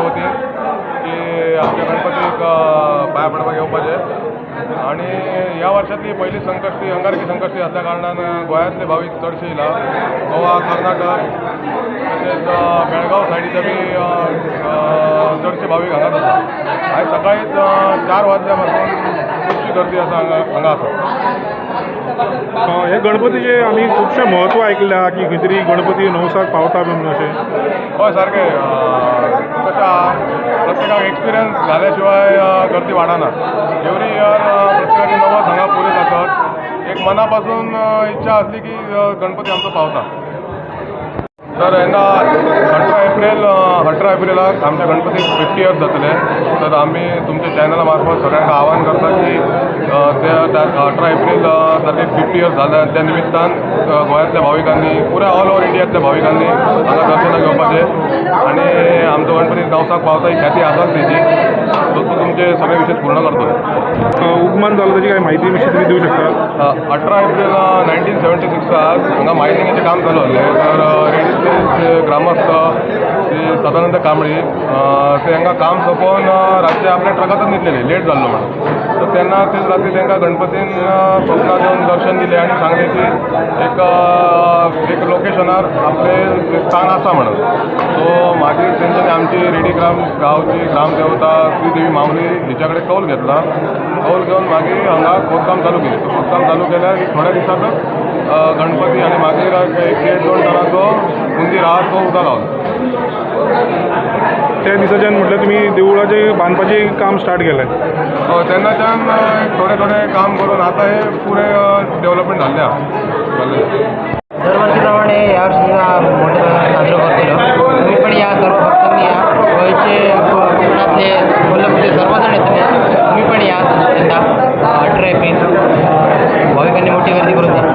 वतीन की आमचे गणपतीक पाया पडपाक येवपाचे आणि ह्या वर्षातली पहिली संकष्टी अंगारकी संकष्टी असल्या कारणान गोंयांतले भाविक चडशे येयला. गोवा, कर्नाटक तशेंच बेळगांव सायडीचे बी चडशे भाविक हांगाच आसा. आयज सकाळीच 4 वाजल्या पासून खुबशी गर्दी आसा हांगा आसा. हे गणपतीचे आमी खुबशे म्हत्व आयकल्या की खंय तरी गणपती नवसाक पावता बीन अशें. हय सारकें. कशें आहा प्रत्येकाक एक्सपिरियन्स झाल्या शिवाय गर्दी वाडना. एवरी इयर प्रत्येकाचे नवस हांगा पुरे जातात. एक मना पासून इच्छा असली की गणपती आमचो पावता. तर येना 18 एप्रिलाक आमच्या गणपतीक 50 इयर्स जातले. तर आम्ही तुमच्या चॅनला मार्फत सगळ्यांक आवाहन करता की त्या 18 एप्रिल तारखेक 50 इयर्स जाल्या त्या निमित्तान गोंयांतल्या भाविकांनी पुऱ्या ऑल ओव्हर इंडियातल्या भाविकांनी हांगा दर्शनाक येवपाचें आणि आमचो गणपती नवसाक पावता ही ख्याती आसाच तेजी. तो तुमचे सगळे विशेष पूर्ण करतो. उपमान जालो ताची काय म्हायती विशीं तुमी दिवंक शकता? 18 एप्रिल 1976 हांगा मायनिंगेचें काम चालू आसलें. तर रेडिस्टेचे ग्रामस्थ श्री सदानंद कांबळी ते हांगा काम सोंपोवन रातचे आपल्या ट्रकातच न्हिदलेले, लेट जाल्लो म्हणून. तर तेन्ना तेच रात्री तांकां गणपतीन स्वप्नांत येवन दर्शन दिलें आनी सांगलें की एक लोकेशनार आपलें स्थान आसा म्हणून. सो मागीर तेंच्यांनी आमची रेडी गांवची ग्रामदेवता श्री देवी माऊली हिच्या कडेन कौल घेतला. कौल घेवन मागीर हांगा खोदकाम चालू केलें. खोदकाम चालू केल्यार एक थोड्या दिसांतच गणपती आनी मागीर एक 1-2 टनाचो मंदीर आहा तो उदक गावलो. त्या दिसाच्यान म्हटल्यार तुमी देवळाचें बांदपाचें काम स्टार्ट केलें? तेन्नाच्यान थोडे काम करून आतां हे पुरे डेव्हलपमेंट जाल्लें आहा. दरवर्षीप्रमाणे यावर्षीचा मोठ्या साजरा करतलो. तुम्ही पण या, सर्व भक्तांनी या. गोयचे कोकणातले कोल्हापूरचे सर्वजण येतले. तुम्ही पण या. यंदा 18 एप्रिल भाविकांनी मोठी गर्दी करून द्या.